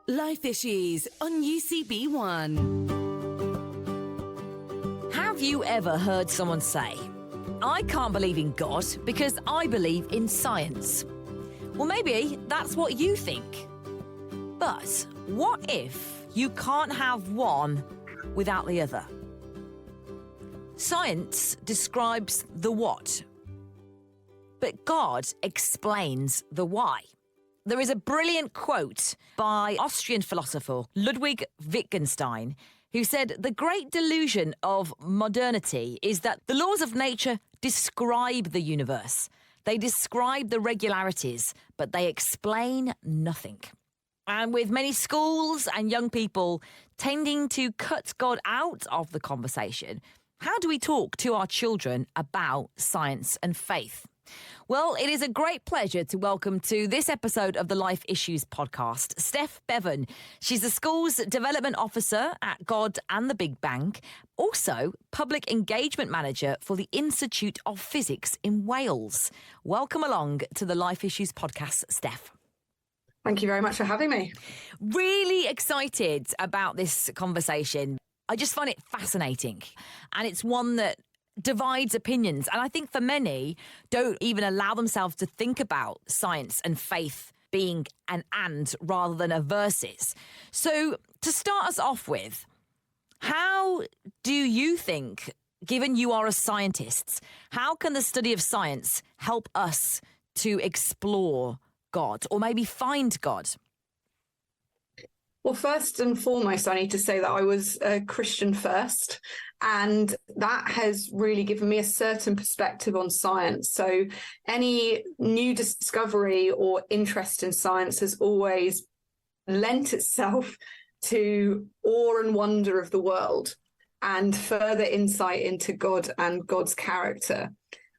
Life Issues on UCB One. Have you ever heard someone say, "I can't believe in God because I believe in science"? Well, maybe that's what you think. But what if you can't have one without the other? Science describes the what, but God explains the why. There is a brilliant quote by Austrian philosopher Ludwig Wittgenstein, who said, "The great delusion of modernity is that the laws of nature describe the universe. They describe the regularities, but they explain nothing." And with many schools and young people tending to cut God out of the conversation, how do we talk to our children about science and faith? Well, it is a great pleasure to welcome to this episode of the Life Issues podcast, Steph Bevan. She's the school's development officer at God and the Big Bang, also public engagement manager for the Institute of Physics in Wales. Welcome along to the Life Issues podcast, Steph. Thank you very much for having me. Really excited about this conversation. I just find it fascinating, and it's one that divides opinions. And I think for many don't even allow themselves to think about science and faith being an and rather than a versus. So to start us off with, how do you think, given you are a scientist, how can the study of science help us to explore God or maybe find God? Well, first and foremost, I need to say that I was a Christian first, and that has really given me a certain perspective on science. So any new discovery or interest in science has always lent itself to awe and wonder of the world and further insight into God and God's character.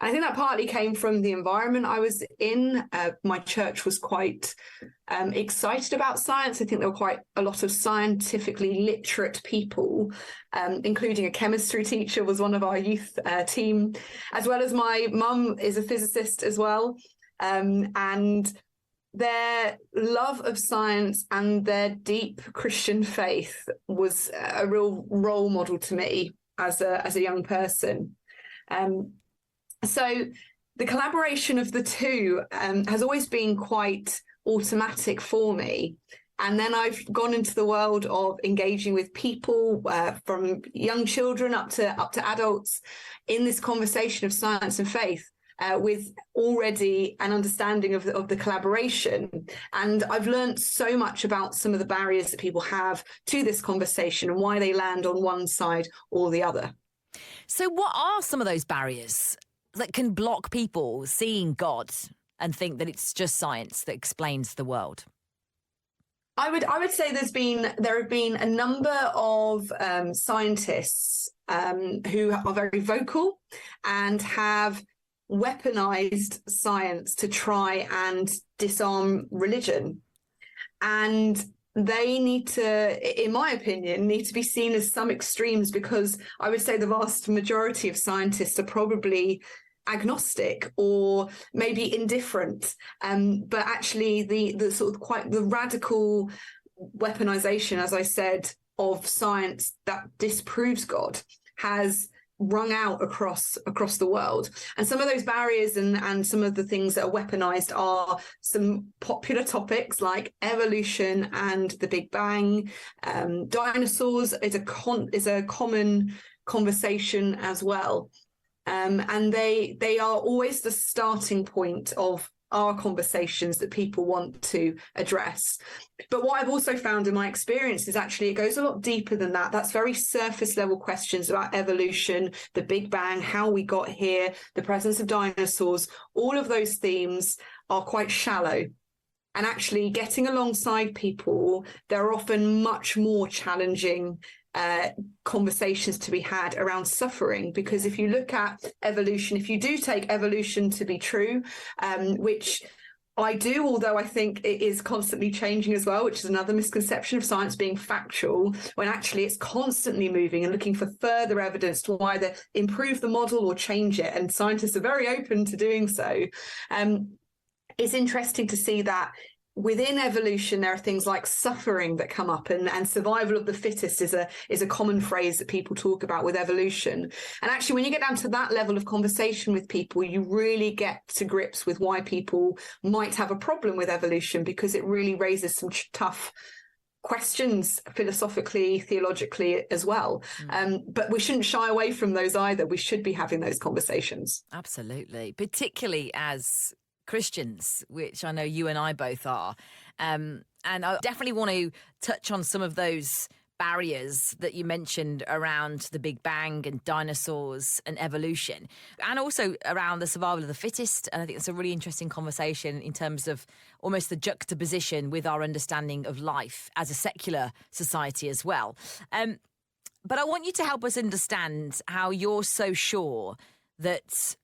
I think that partly came from the environment I was in. My church was quite excited about science. I think there were quite a lot of scientifically literate people, including a chemistry teacher was one of our youth team, as well as my mum is a physicist as well. And their love of science and their deep Christian faith was a real role model to me as a young person. So the collaboration of the two has always been quite automatic for me. And then I've gone into the world of engaging with people from young children up to adults in this conversation of science and faith with already an understanding of the collaboration. And I've learned so much about some of the barriers that people have to this conversation and why they land on one side or the other. So what are some of those barriers that can block people seeing God and think that it's just science that explains the world? I would say there have been a number of scientists who are very vocal and have weaponized science to try and disarm religion. And they need to, in my opinion, need to be seen as some extremes, because I would say the vast majority of scientists are probably agnostic or maybe indifferent, but actually the sort of quite the radical weaponization, as I said, of science that disproves God has rung out across the world. And some of those barriers and some of the things that are weaponized are some popular topics like evolution and the Big Bang. Dinosaurs is a common conversation as well. And they are always the starting point of our conversations that people want to address. But what I've also found in my experience is actually it goes a lot deeper than that. That's very surface level questions about evolution, the Big Bang, how we got here, the presence of dinosaurs. All of those themes are quite shallow. And actually getting alongside people, there are often much more challenging conversations to be had around suffering, because if you look at evolution, if you do take evolution to be true, which I do, although I think it is constantly changing as well, which is another misconception of science being factual, when actually it's constantly moving and looking for further evidence to either improve the model or change it. And scientists are very open to doing so. It's interesting to see that within evolution, there are things like suffering that come up, and survival of the fittest is a common phrase that people talk about with evolution. And actually, when you get down to that level of conversation with people, you really get to grips with why people might have a problem with evolution, because it really raises some tough questions philosophically, theologically as well. But we shouldn't shy away from those either. We should be having those conversations. Absolutely, particularly as Christians, which I know you and I both are. And I definitely want to touch on some of those barriers that you mentioned around the Big Bang and dinosaurs and evolution, and also around the survival of the fittest. And I think it's a really interesting conversation in terms of almost the juxtaposition with our understanding of life as a secular society as well. But I want you to help us understand how you're so sure that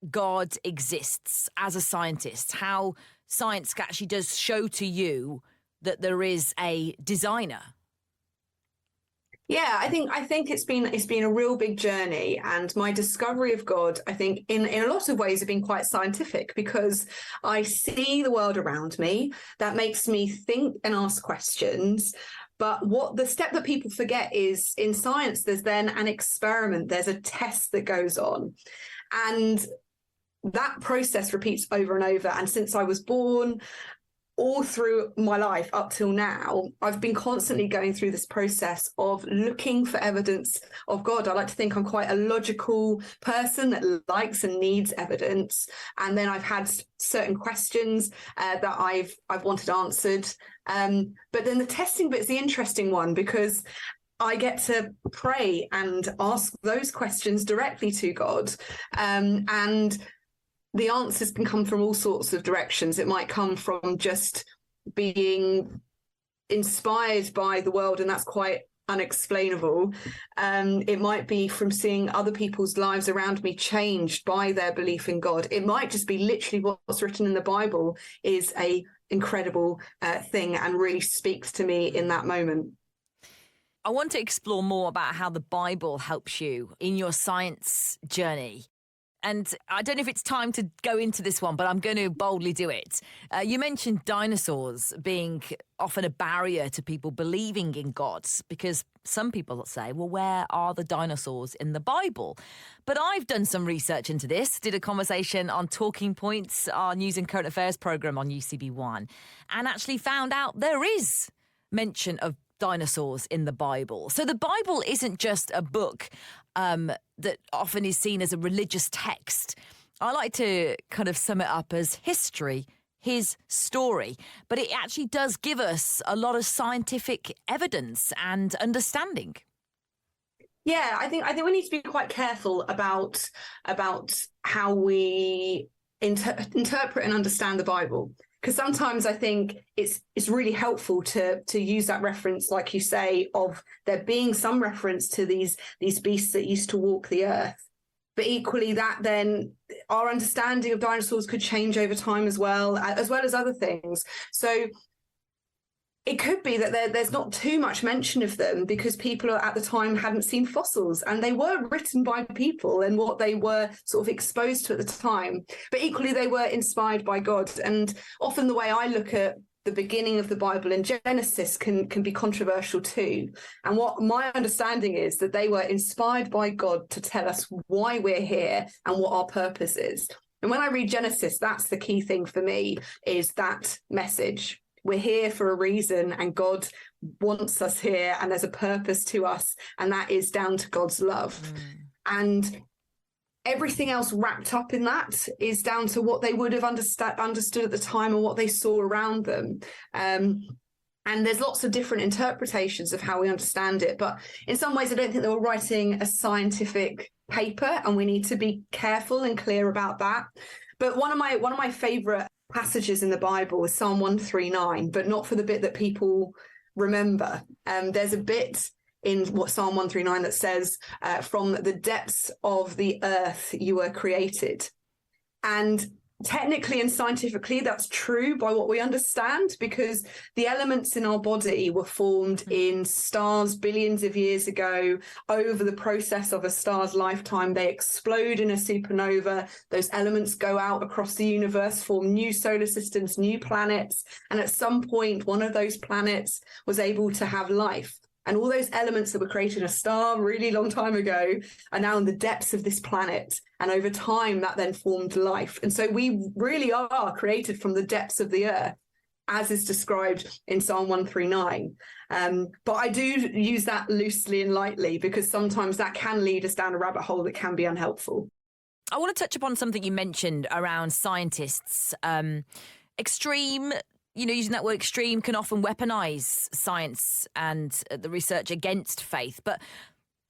God exists as a scientist, how science actually does show to you that there is a designer. Yeah, I think it's been a real big journey, and my discovery of God, I think, in a lot of ways, have been quite scientific, because I see the world around me. That makes me think and ask questions. But what the step that people forget is, in science, there's then an experiment, there's a test that goes on, and that process repeats over and over. And since I was born, all through my life up till now, I've been constantly going through this process of looking for evidence of God. I like to think I'm quite a logical person that likes and needs evidence. And then I've had certain questions that I've wanted answered. But then the testing bit's the interesting one, because I get to pray and ask those questions directly to God. And the answers can come from all sorts of directions. It might come from just being inspired by the world, and that's quite unexplainable. It might be from seeing other people's lives around me changed by their belief in God. It might just be literally what's written in the Bible is a incredible thing and really speaks to me in that moment. I want to explore more about how the Bible helps you in your science journey. And I don't know if it's time to go into this one, but I'm going to boldly do it. You mentioned dinosaurs being often a barrier to people believing in God, because some people say, well, where are the dinosaurs in the Bible? But I've done some research into this, did a conversation on Talking Points, our news and current affairs programme on UCB One, and actually found out there is mention of dinosaurs in the Bible. So the Bible isn't just a book that often is seen as a religious text. I like to kind of sum it up as history, his story, but it actually does give us a lot of scientific evidence and understanding. Yeah, I think we need to be quite careful about how we interpret and understand the Bible. Because sometimes I think it's really helpful to use that reference, like you say, of there being some reference to these beasts that used to walk the earth. But equally, that then our understanding of dinosaurs could change over time as well as other things. So it could be that there's not too much mention of them because people at the time hadn't seen fossils, and they were written by people and what they were sort of exposed to at the time. But equally, they were inspired by God. And often the way I look at the beginning of the Bible in Genesis can be controversial too. And what my understanding is that they were inspired by God to tell us why we're here and what our purpose is. And when I read Genesis, that's the key thing for me, is that message. We're here for a reason, and God wants us here, and there's a purpose to us, and that is down to God's love. And everything else wrapped up in that is down to what they would have understood at the time and what they saw around them. And there's lots of different interpretations of how we understand it. But in some ways, I don't think they were writing a scientific paper, and we need to be careful and clear about that. But one of my favorite passages in the Bible is Psalm 139, but not for the bit that people remember. There's a bit in what Psalm 139 that says, from the depths of the earth you were created. And technically and scientifically, that's true by what we understand, because the elements in our body were formed in stars billions of years ago. Over the process of a star's lifetime, they explode in a supernova. Those elements go out across the universe, form new solar systems, new planets. And at some point, one of those planets was able to have life. And all those elements that were created in a star a really long time ago are now in the depths of this planet. And over time, that then formed life. And so we really are created from the depths of the earth, as is described in Psalm 139. But I do use that loosely and lightly, because sometimes that can lead us down a rabbit hole that can be unhelpful. I want to touch upon something you mentioned around scientists. Extreme, using that word extreme can often weaponize science and the research against faith. But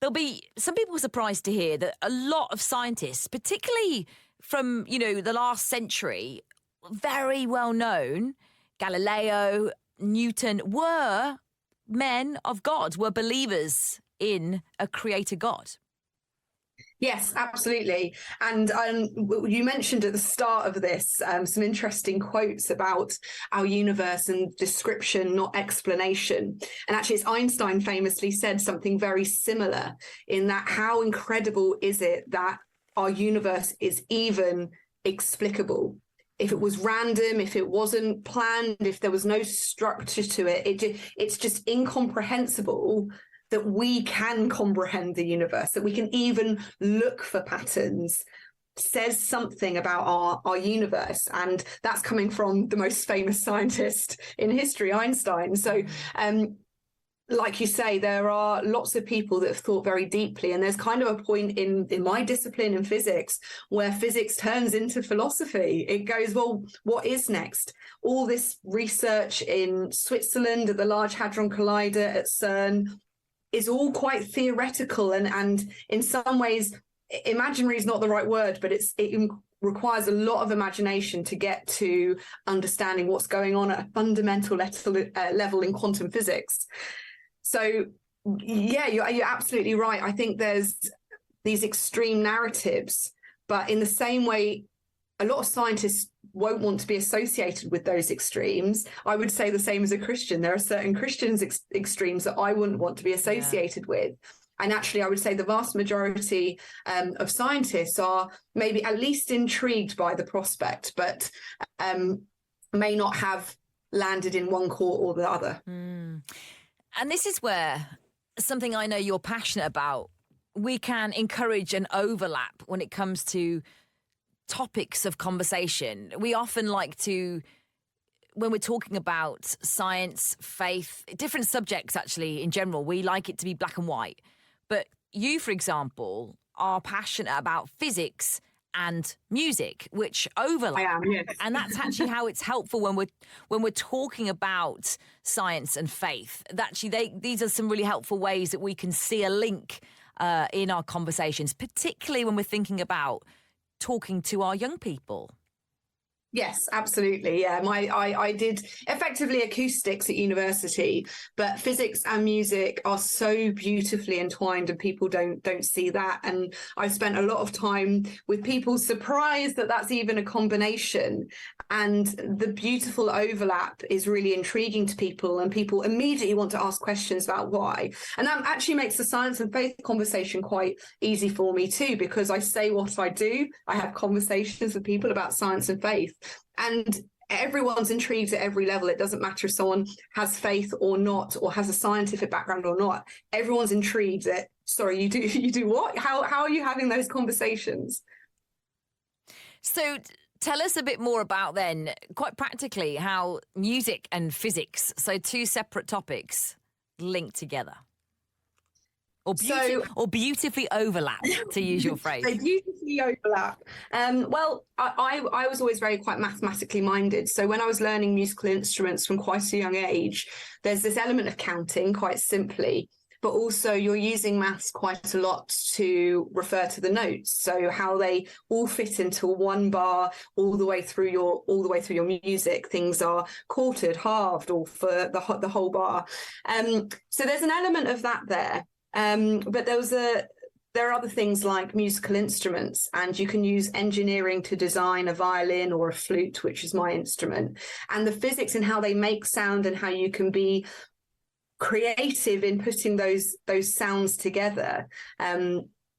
there'll be some people surprised to hear that a lot of scientists, particularly from, the last century, very well known, Galileo, Newton, were men of God, were believers in a creator God. Yes, absolutely. And you mentioned at the start of this some interesting quotes about our universe and description, not explanation. And actually, as Einstein famously said something very similar, in that how incredible is it that our universe is even explicable? If it was random, if it wasn't planned, if there was no structure to it, it's just incomprehensible that we can comprehend the universe, that we can even look for patterns, says something about our universe. And that's coming from the most famous scientist in history, Einstein. So, like you say, there are lots of people that have thought very deeply. And there's kind of a point in my discipline in physics where physics turns into philosophy. It goes, well, what is next? All this research in Switzerland at the Large Hadron Collider at CERN is all quite theoretical, and in some ways, imaginary is not the right word, but it requires a lot of imagination to get to understanding what's going on at a fundamental level in quantum physics. So, yeah, you're absolutely right. I think there's these extreme narratives, but in the same way, a lot of scientists won't want to be associated with those extremes. I would say the same as a Christian. There are certain Christians' extremes that I wouldn't want to be associated with. And actually, I would say the vast majority of scientists are maybe at least intrigued by the prospect, but may not have landed in one court or the other. And this is where something I know you're passionate about, we can encourage an overlap when it comes to topics of conversation. We often like to, when we're talking about science, faith, different subjects actually in general, we like it to be black and white. But you, for example, are passionate about physics and music, which overlap. I am, yes. And that's actually how it's helpful when we're talking about science and faith. Actually, these are some really helpful ways that we can see a link in our conversations, particularly when we're thinking about talking to our young people. Yes, absolutely. Yeah, I did effectively acoustics at university, but physics and music are so beautifully entwined, and people don't see that. And I spent a lot of time with people surprised that that's even a combination. And the beautiful overlap is really intriguing to people, and people immediately want to ask questions about why. And that actually makes the science and faith conversation quite easy for me too, because I say what I do. I have conversations with people about science and faith. And everyone's intrigued at every level. It doesn't matter if someone has faith or not, or has a scientific background or not. Everyone's intrigued at, sorry, you do what? How are you having those conversations? So tell us a bit more about then, quite practically, how music and physics, so two separate topics, link together. Or beautifully overlap, to use your phrase. They beautifully overlap. Well, I was always quite mathematically minded. So when I was learning musical instruments from quite a young age, there's this element of counting, quite simply, but also you're using maths quite a lot to refer to the notes. So how they all fit into one bar all the way through your music. Things are quartered, halved, or for the whole bar. So there's an element of that there. But there was there are other things like musical instruments, and you can use engineering to design a violin or a flute, which is my instrument, and the physics and how they make sound and how you can be creative in putting those sounds together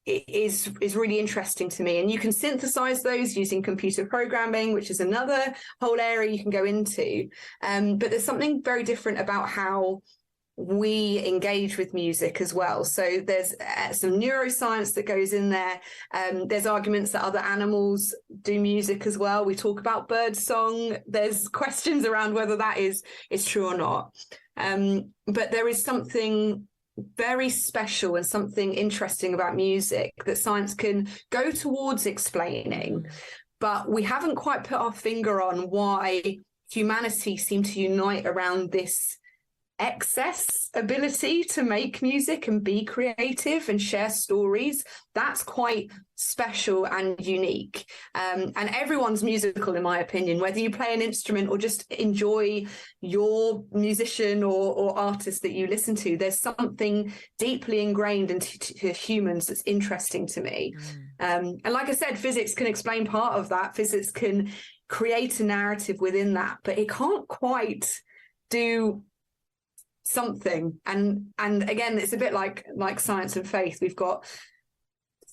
is really interesting to me. And you can synthesize those using computer programming, which is another whole area you can go into. But there's something very different about how we engage with music as well. So there's some neuroscience that goes in there. There's arguments that other animals do music as well. We talk about bird song. There's questions around whether that is true or not. But there is something very special and something interesting about music that science can go towards explaining, but we haven't quite put our finger on why humanity seemed to unite around this excess ability to make music and be creative and share stories. That's quite special and unique. And everyone's musical, in my opinion, whether you play an instrument or just enjoy your musician or artist that you listen to. There's something deeply ingrained into humans that's interesting to me. And like I said, physics can explain part of that. Physics can create a narrative within that, but it can't quite do something. And again, it's a bit like science and faith. We've got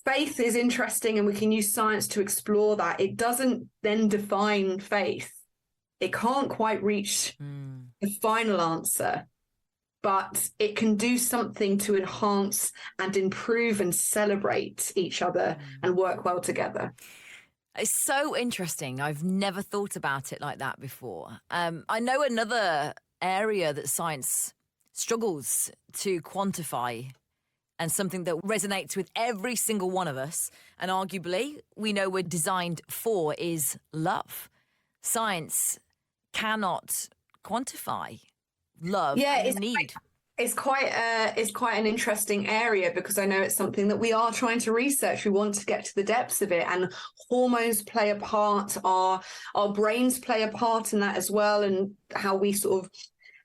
faith is interesting and we can use science to explore that. It doesn't then define faith. It can't quite reach the final answer, but it can do something to enhance and improve and celebrate each other and work well together. It's so interesting. I've never thought about it like that before. I know another area that science struggles to quantify, and something that resonates with every single one of us, and arguably we know we're designed for, is love. Science cannot quantify love and need. It's quite an interesting area, because I know it's something that we are trying to research. We want to get to the depths of it, and hormones play a part. Our brains play a part in that as well, and how we sort of,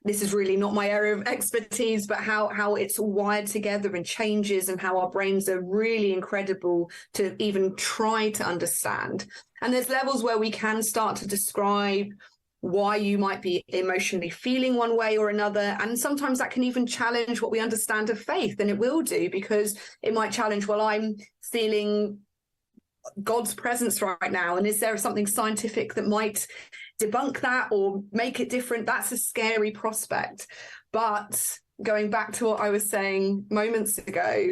this is really not my area of expertise, but how it's all wired together and changes, and how our brains are really incredible to even try to understand. And there's levels where we can start to describe why you might be emotionally feeling one way or another. And sometimes that can even challenge what we understand of faith, and it will do, because it might challenge, well, I'm feeling God's presence right now, and is there something scientific that might debunk that or make it different? That's a scary prospect. But going back to what I was saying moments ago,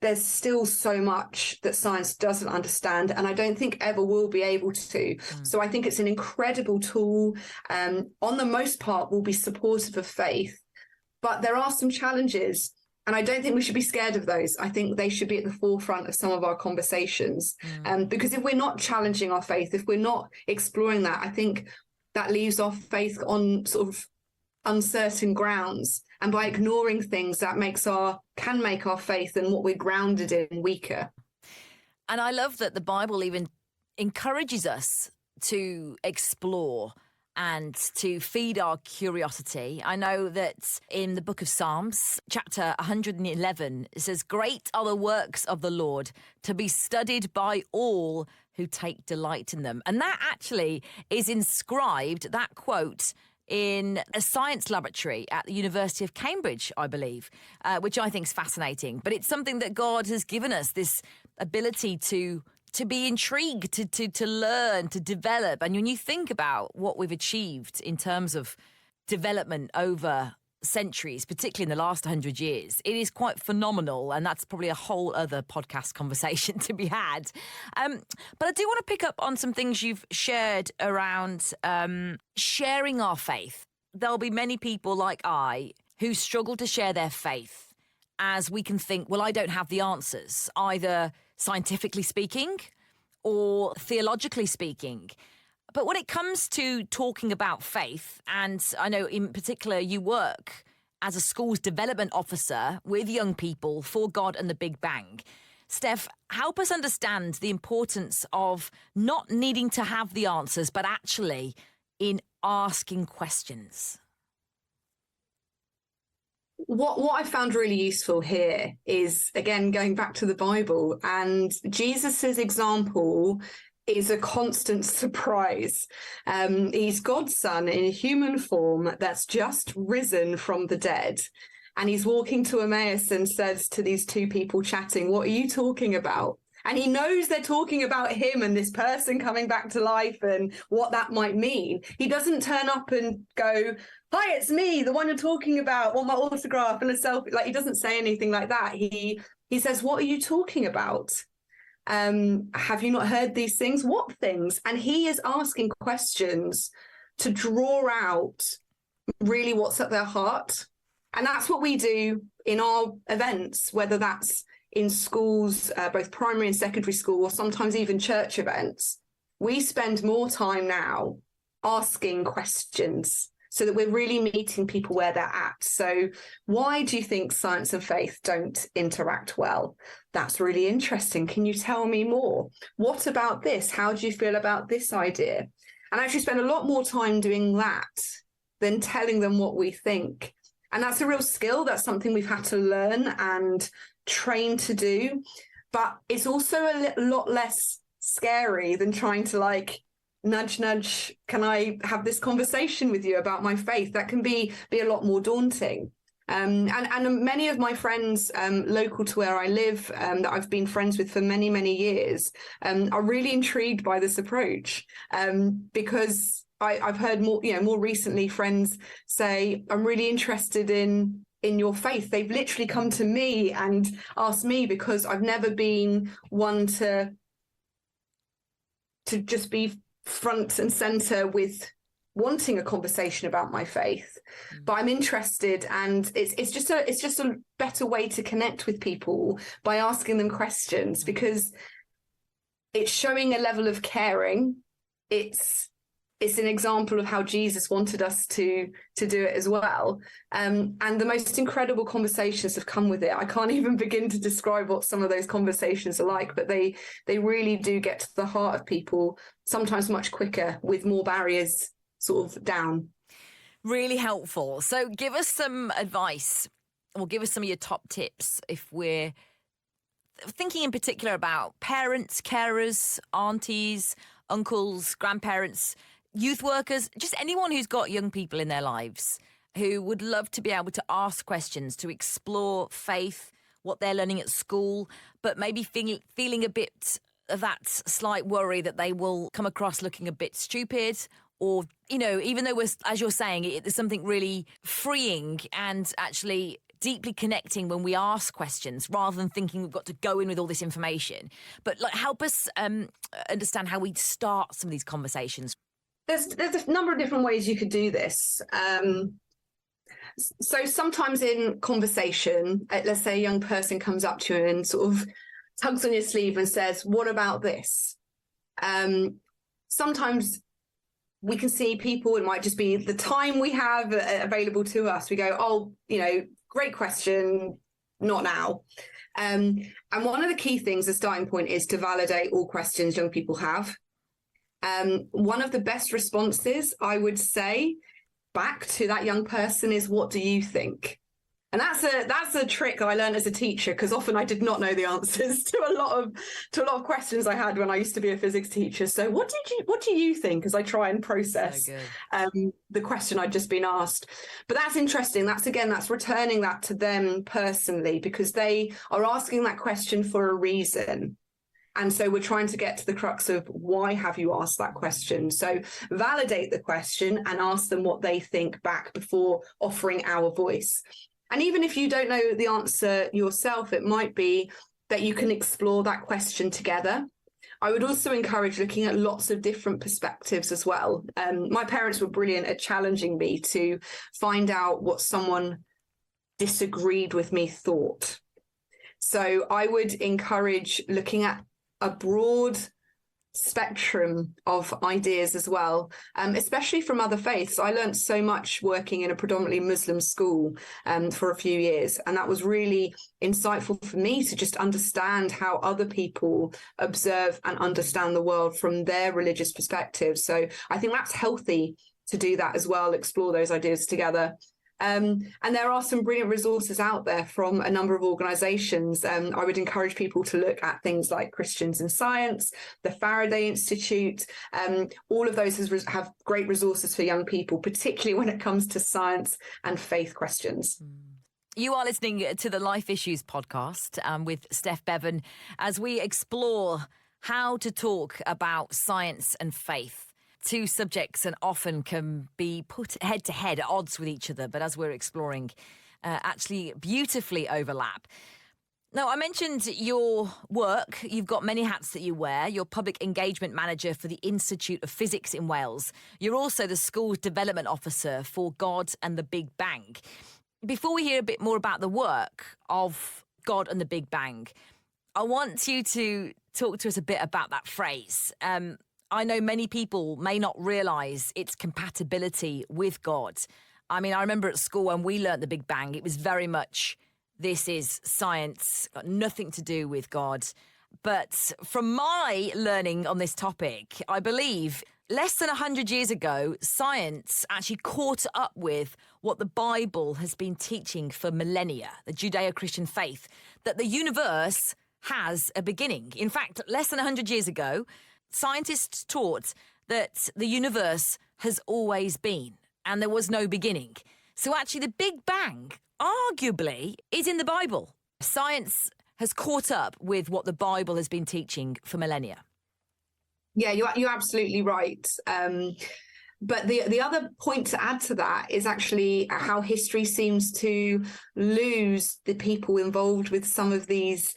there's still so much that science doesn't understand, and I don't think ever will be able to. So I think it's an incredible tool. On the most part, will be supportive of faith, but there are some challenges, and I don't think we should be scared of those. I think they should be at the forefront of some of our conversations. Because if we're not challenging our faith, if we're not exploring that, I think that leaves our faith on sort of uncertain grounds. And by ignoring things, that can make our faith and what we're grounded in weaker. And I love that the Bible even encourages us to explore and to feed our curiosity. I know that in the book of Psalms, chapter 111, it says, "Great are the works of the Lord, to be studied by all who take delight in them." And that actually is inscribed, that quote, in a science laboratory at the University of Cambridge, I believe, which I think is fascinating. But it's something that God has given us, this ability to be intrigued, to learn, to develop. And when you think about what we've achieved in terms of development over centuries, particularly in the last 100 years, it is quite phenomenal. And that's probably a whole other podcast conversation to be had. But I do want to pick up on some things you've shared around sharing our faith. There'll be many people like I who struggle to share their faith, as we can think, well, I don't have the answers, either scientifically speaking or theologically speaking. But when it comes to talking about faith, and I know in particular you work as a schools development officer with young people for God and the Big Bang, Steph, help us understand the importance of not needing to have the answers, but actually in asking questions. What I found really useful here is, again, going back to the Bible, and Jesus's example is a constant surprise. He's God's son in human form that's just risen from the dead. And he's walking to Emmaus and says to these two people chatting, "What are you talking about?" And he knows they're talking about him and this person coming back to life and what that might mean. He doesn't turn up and go, "Hi, it's me, the one you're talking about, want my autograph and a selfie." Like, he doesn't say anything like that. He says, "What are you talking about? Have you not heard these things? What things?" And he is asking questions to draw out really what's at their heart. And that's what we do in our events, whether that's in schools, both primary and secondary school, or sometimes even church events. We spend more time now asking questions so that we're really meeting people where they're at. So why do you think science and faith don't interact well? That's really interesting. Can you tell me more? What about this? How do you feel about this idea? And actually spend a lot more time doing that than telling them what we think. And that's a real skill. That's something we've had to learn and train to do. But it's also a lot less scary than trying to, like, nudge, nudge, can I have this conversation with you about my faith? That can be a lot more daunting. And many of my friends local to where I live, that I've been friends with for many, many years, are really intrigued by this approach, because I've heard more recently friends say, "I'm really interested in your faith." They've literally come to me and asked me because I've never been one to just be front and center with wanting a conversation about my faith, but I'm interested, and it's just a better way to connect with people by asking them questions, because it's showing a level of caring. It's an example of how Jesus wanted us to do it as well. And the most incredible conversations have come with it. I can't even begin to describe what some of those conversations are like, but they really do get to the heart of people, sometimes much quicker, with more barriers sort of down. Really helpful. So give us some advice, or give us some of your top tips if we're thinking in particular about parents, carers, aunties, uncles, grandparents, youth workers, just anyone who's got young people in their lives who would love to be able to ask questions, to explore faith, what they're learning at school, but maybe feeling a bit of that slight worry that they will come across looking a bit stupid, or, even though as you're saying, there's something really freeing and actually deeply connecting when we ask questions rather than thinking we've got to go in with all this information. But help us understand how we start some of these conversations. There's a number of different ways you could do this. So sometimes in conversation, let's say a young person comes up to you and sort of tugs on your sleeve and says, "What about this?" Sometimes we can see people, it might just be the time we have available to us. We go, "Oh, great question, not now." And one of the key things, the starting point, is to validate all questions young people have. One of the best responses, I would say, back to that young person is, "What do you think?" And that's a trick I learned as a teacher, because often I did not know the answers to a lot of questions I had when I used to be a physics teacher. So what do you think, as I try and process the question I'd just been asked. But that's interesting. That's returning that to them personally, because they are asking that question for a reason. And so we're trying to get to the crux of, why have you asked that question? So validate the question and ask them what they think back before offering our voice. And even if you don't know the answer yourself, it might be that you can explore that question together. I would also encourage looking at lots of different perspectives as well. My parents were brilliant at challenging me to find out what someone disagreed with me thought. So I would encourage looking at a broad spectrum of ideas as well, especially from other faiths. I learned so much working in a predominantly Muslim school for a few years, and that was really insightful for me to just understand how other people observe and understand the world from their religious perspective. So I think that's healthy to do that as well, explore those ideas together. And there are some brilliant resources out there from a number of organisations. I would encourage people to look at things like Christians in Science, the Faraday Institute. All of those have great resources for young people, particularly when it comes to science and faith questions. You are listening to the Life Issues podcast with Steph Bevan as we explore how to talk about science and faith. Two subjects and often can be put head to head at odds with each other, but as we're exploring, actually beautifully overlap. Now, I mentioned your work. You've got many hats that you wear. You're public engagement manager for the Institute of Physics in Wales. You're also the school's development officer for God and the Big Bang. Before we hear a bit more about the work of God and the Big Bang, I want you to talk to us a bit about that phrase. I know many people may not realise its compatibility with God. I mean, I remember at school when we learnt the Big Bang, it was very much, this is science, got nothing to do with God. But from my learning on this topic, I believe less than 100 years ago, science actually caught up with what the Bible has been teaching for millennia, the Judeo-Christian faith, that the universe has a beginning. In fact, less than 100 years ago, scientists taught that the universe has always been and there was no beginning. So actually the Big Bang, arguably, is in the Bible. Science has caught up with what the Bible has been teaching for millennia. Yeah, you're absolutely right. But the other point to add to that is actually how history seems to lose the people involved with some of these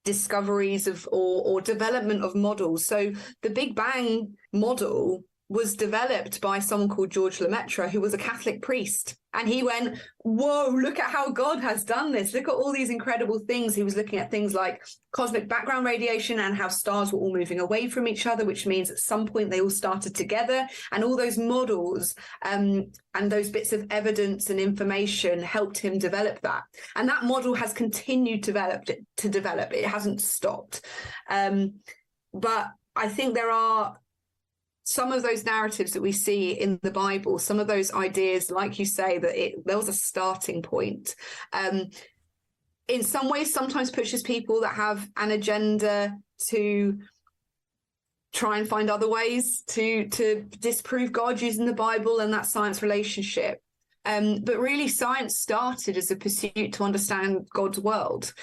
discoveries of or development of models. So the Big Bang model was developed by someone called George Lemaitre, who was a Catholic priest. And he went, whoa, look at how God has done this. Look at all these incredible things. He was looking at things like cosmic background radiation and how stars were all moving away from each other, which means at some point they all started together. And all those models and those bits of evidence and information helped him develop that. And that model has continued to develop. It hasn't stopped. But I think there are some of those narratives that we see in the Bible, some of those ideas, like you say, that there was a starting point. In some ways, sometimes pushes people that have an agenda to try and find other ways to disprove God using the Bible and that science relationship. But really, science started as a pursuit to understand God's world.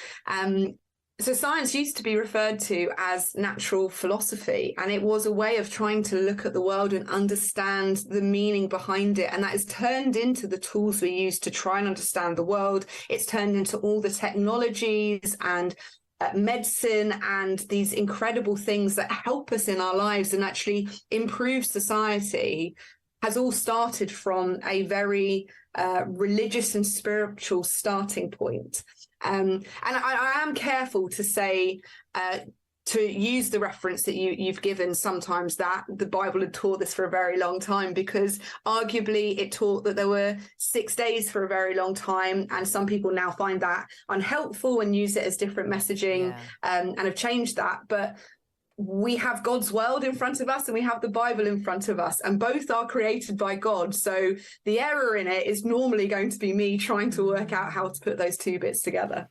So science used to be referred to as natural philosophy, and it was a way of trying to look at the world and understand the meaning behind it. And that has turned into the tools we use to try and understand the world. It's turned into all the technologies and medicine and these incredible things that help us in our lives and actually improve society. Has all started from a very religious and spiritual starting point. And I am careful to say, to use the reference that you've given sometimes, that the Bible had taught this for a very long time, because arguably it taught that there were 6 days for a very long time. And some people now find that unhelpful and use it as different messaging and have changed that. But we have God's world in front of us and we have the Bible in front of us, and both are created by God. So the error in it is normally going to be me trying to work out how to put those two bits together.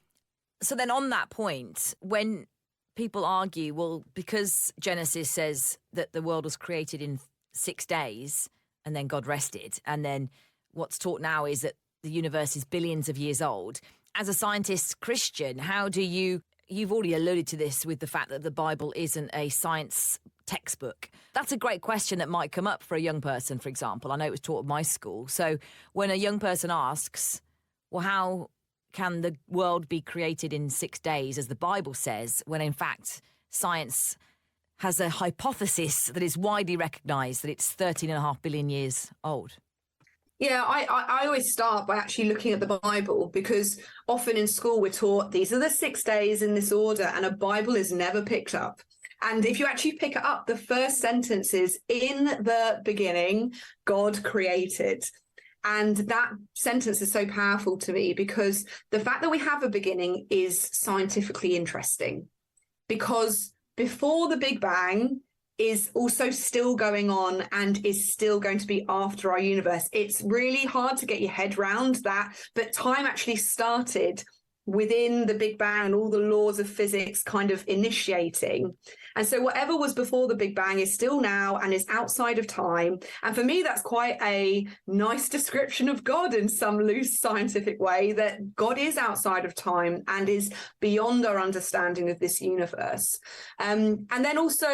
So then on that point, when people argue, well, because Genesis says that the world was created in 6 days and then God rested, and then what's taught now is that the universe is billions of years old. As a scientist Christian, how do you've already alluded to this with the fact that the Bible isn't a science textbook. That's a great question that might come up for a young person, for example. I know it was taught at my school. So when a young person asks, well, how can the world be created in 6 days, as the Bible says, when in fact science has a hypothesis that is widely recognised that it's 13.5 billion years old? Yeah, I always start by actually looking at the Bible, because often in school we're taught these are the 6 days in this order, and a Bible is never picked up. And if you actually pick it up, the first sentence is, in the beginning, God created. And that sentence is so powerful to me, because the fact that we have a beginning is scientifically interesting. Because before the Big Bang, is also still going on and is still going to be after our universe. It's really hard to get your head round that, but time actually started within the Big Bang and all the laws of physics kind of initiating. And so whatever was before the Big Bang is still now and is outside of time. And for me, that's quite a nice description of God in some loose scientific way, that God is outside of time and is beyond our understanding of this universe. And then also,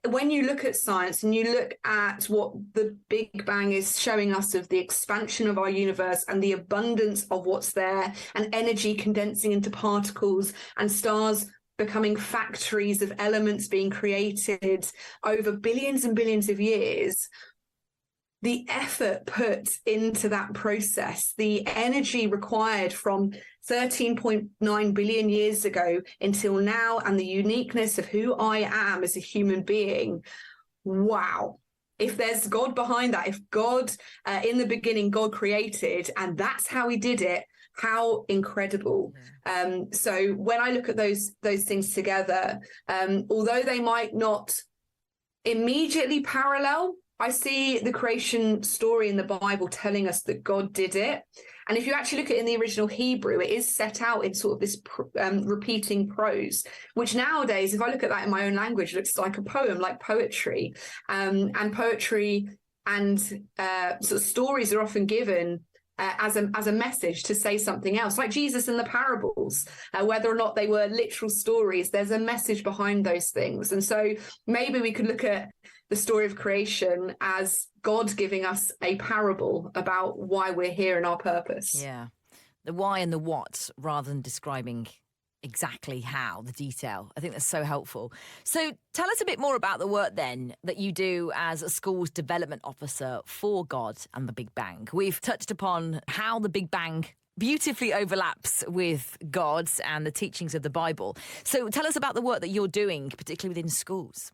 when you look at science and you look at what the Big Bang is showing us of the expansion of our universe and the abundance of what's there, and energy condensing into particles and stars becoming factories of elements being created over billions and billions of years, the effort put into that process, the energy required from 13.9 billion years ago until now, and the uniqueness of who I am as a human being. Wow. If there's God behind that, if God, in the beginning, God created, and that's how he did it, how incredible. So when I look at those things together, although they might not immediately parallel, I see the creation story in the Bible telling us that God did it. And if you actually look at it in the original Hebrew, it is set out in sort of this repeating prose, which nowadays, if I look at that in my own language, looks like a poem, like poetry. And poetry and sort of stories are often given as a message to say something else, like Jesus and the parables, whether or not they were literal stories, there's a message behind those things. And so maybe we could look at the story of creation as God giving us a parable about why we're here and our purpose. Yeah. The why and the what, rather than describing exactly how, the detail. I think that's so helpful. So tell us a bit more about the work then that you do as a school's development officer for God and the Big Bang. We've touched upon how the Big Bang beautifully overlaps with God and the teachings of the Bible. So tell us about the work that you're doing, particularly within schools.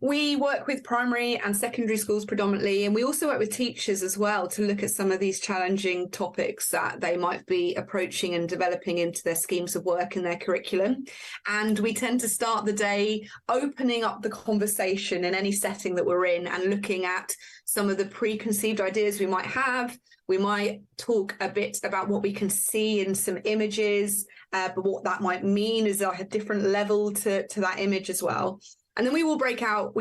We work with primary and secondary schools predominantly, and we also work with teachers as well to look at some of these challenging topics that they might be approaching and developing into their schemes of work and their curriculum. And we tend to start the day opening up the conversation in any setting that we're in and looking at some of the preconceived ideas we might have. We might talk a bit about what we can see in some images, but what that might mean is a different level to that image as well. And then we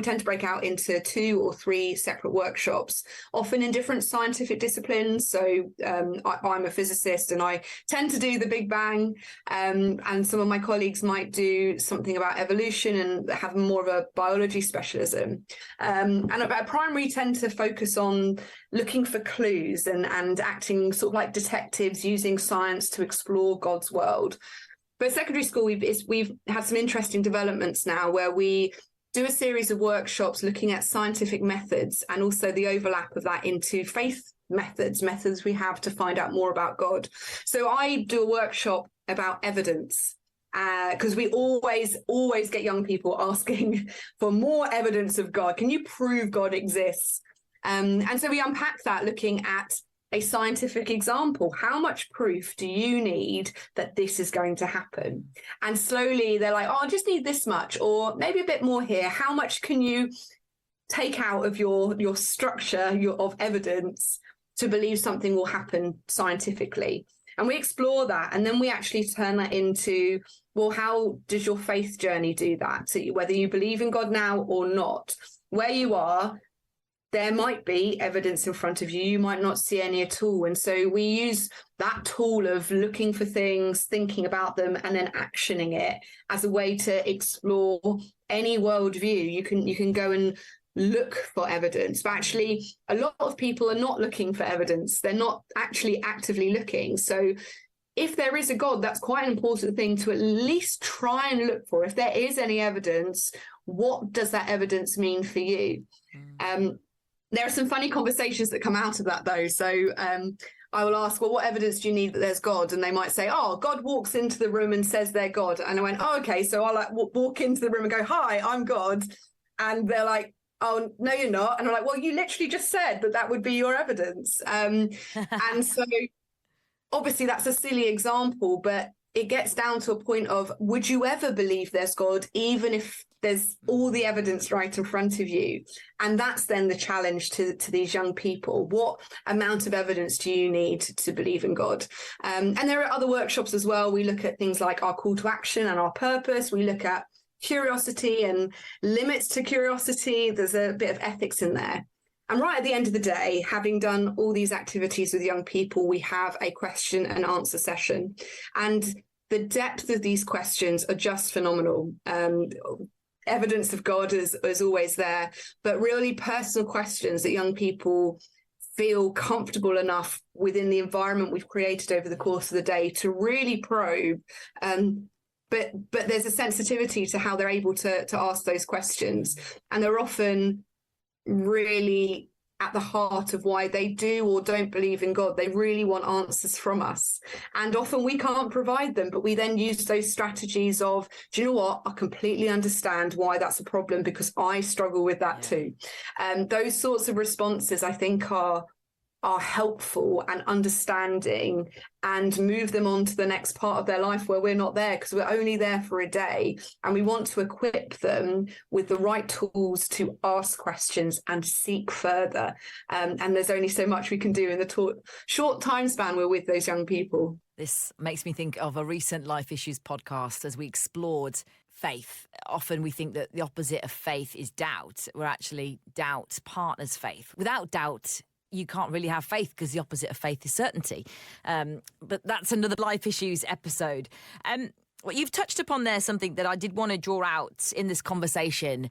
tend to break out into 2 or 3 separate workshops, often in different scientific disciplines. So I'm a physicist and I tend to do the Big Bang, and some of my colleagues might do something about evolution and have more of a biology specialism. And at primary tend to focus on looking for clues and acting sort of like detectives, using science to explore God's world. But secondary school, we've had some interesting developments now where we do a series of workshops looking at scientific methods and also the overlap of that into faith methods we have to find out more about God. So I do a workshop about evidence, because we always get young people asking for more evidence of God. Can you prove God exists? And so we unpack that looking at a scientific example. How much proof do you need that this is going to happen? And slowly they're like, oh, I just need this much, or maybe a bit more here. How much can you take out of your structure of evidence to believe something will happen scientifically? And we explore that. And then we actually turn that into, well, how does your faith journey do that? So whether you believe in God now or not, where you are, there might be evidence in front of you. You might not see any at all. And so we use that tool of looking for things, thinking about them, and then actioning it as a way to explore any worldview. You can go and look for evidence, but actually a lot of people are not looking for evidence. They're not actually actively looking. So if there is a God, that's quite an important thing to at least try and look for. If there is any evidence, what does that evidence mean for you? There are some funny conversations that come out of that, though. So I will ask, well, what evidence do you need that there's God? And they might say, oh, God walks into the room and says they're God. And I went, oh, okay. So I'll like walk into the room and go, hi, I'm God. And they're like, oh, no, you're not. And I'm like, well, you literally just said that would be your evidence. And so obviously that's a silly example, but it gets down to a point of, would you ever believe there's God, even if there's all the evidence right in front of you? And that's then the challenge to these young people. What amount of evidence do you need to believe in God? And there are other workshops as well. We look at things like our call to action and our purpose. We look at curiosity and limits to curiosity. There's a bit of ethics in there. And right at the end of the day, having done all these activities with young people, we have a question and answer session. And the depth of these questions are just phenomenal. Evidence of God is always there, but really personal questions that young people feel comfortable enough within the environment we've created over the course of the day to really probe. But there's a sensitivity to how they're able to ask those questions. And they're often really at the heart of why they do or don't believe in God. They really want answers from us. And often we can't provide them, but we then use those strategies of, do you know what? I completely understand why that's a problem because I struggle with that too. Those sorts of responses, I think, are helpful and understanding and move them on to the next part of their life where we're not there because we're only there for a day, and we want to equip them with the right tools to ask questions and seek further. And there's only so much we can do in the short time span we're with those young people. This makes me think of a recent Life Issues podcast as we explored faith. Often we think that the opposite of faith is doubt, where actually doubt partners faith. Without doubt, you can't really have faith because the opposite of faith is certainty. But that's another Life Issues episode. Well, you've touched upon there something that I did want to draw out in this conversation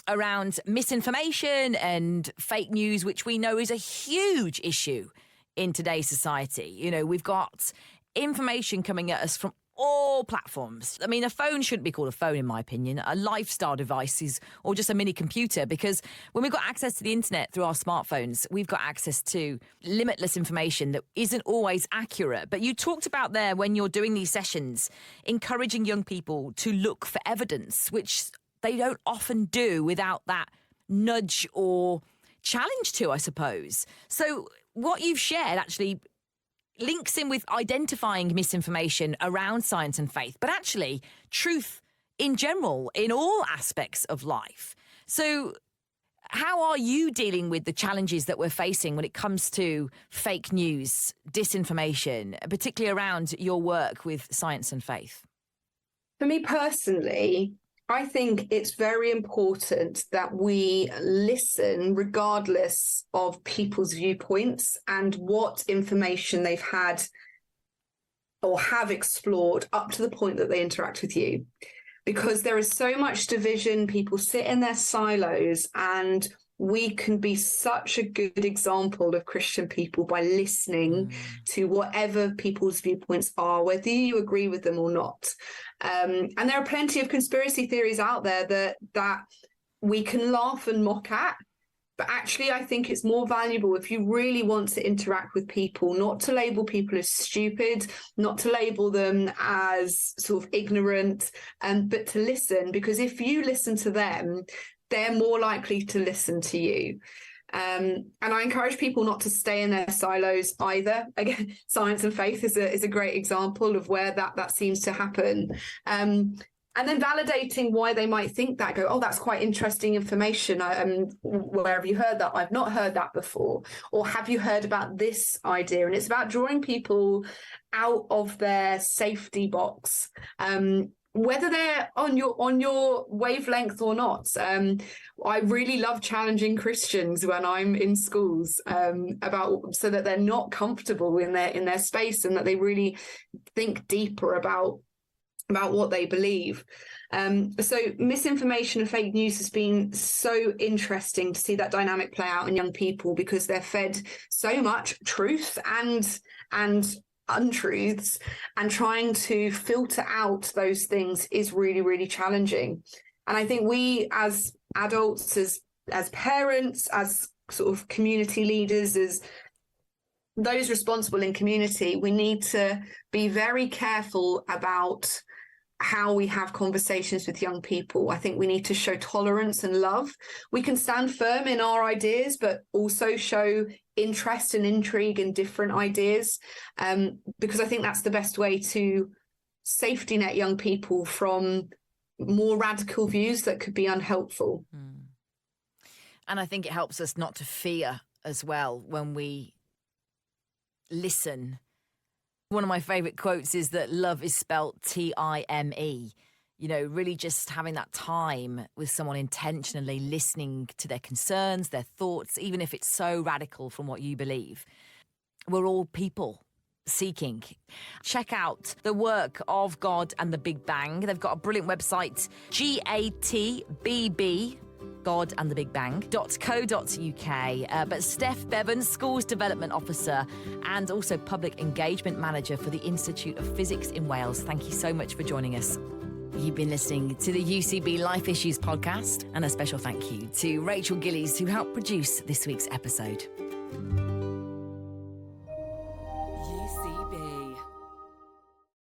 around misinformation and fake news, which we know is a huge issue in today's society. You know, we've got information coming at us from all platforms. I mean, a phone shouldn't be called a phone, in my opinion. A lifestyle device is, or just a mini computer, because when we've got access to the internet through our smartphones, we've got access to limitless information that isn't always accurate. But you talked about there, when you're doing these sessions, encouraging young people to look for evidence, which they don't often do without that nudge or challenge to, I suppose. So what you've shared actually links in with identifying misinformation around science and faith, but actually truth in general in all aspects of life. So how are you dealing with the challenges that we're facing when it comes to fake news, disinformation, particularly around your work with science and faith? For me personally, I think it's very important that we listen regardless of people's viewpoints and what information they've had or have explored up to the point that they interact with you. Because there is so much division, people sit in their silos, and we can be such a good example of Christian people by listening to whatever people's viewpoints are, whether you agree with them or not. And there are plenty of conspiracy theories out there that we can laugh and mock at. But actually, I think it's more valuable if you really want to interact with people, not to label people as stupid, not to label them as sort of ignorant, but to listen, because if you listen to them, they're more likely to listen to you. And I encourage people not to stay in their silos either. Again, science and faith is a great example of where that seems to happen. And then validating why they might think that, go, oh, that's quite interesting information. Where have you heard that? I've not heard that before. Or have you heard about this idea? And it's about drawing people out of their safety box, whether they're on your wavelength or not. I really love challenging Christians when I'm in schools about, so that they're not comfortable in their space, and that they really think deeper about what they believe. So misinformation and fake news has been so interesting to see that dynamic play out in young people, because they're fed so much truth and untruths, and trying to filter out those things is really, really challenging. And I think we as adults, as parents, as sort of community leaders, as those responsible in community, we need to be very careful about how we have conversations with young people. I think we need to show tolerance and love. We can stand firm in our ideas, but also show interest and intrigue in different ideas, because I think that's the best way to safety net young people from more radical views that could be unhelpful. And I think it helps us not to fear as well when we listen. One of my favourite quotes is that love is spelt T-I-M-E. You know, really just having that time with someone, intentionally listening to their concerns, their thoughts, even if it's so radical from what you believe. We're all people seeking. Check out the work of God and the Big Bang. They've got a brilliant website, GATBB, godandthebigbang.co.uk. But Steph Bevan, Schools Development Officer and also Public Engagement Manager for the Institute of Physics in Wales, thank you so much for joining us. You've been listening to the UCB Life Issues podcast, and a special thank you to Rachel Gillies, who helped produce this week's episode.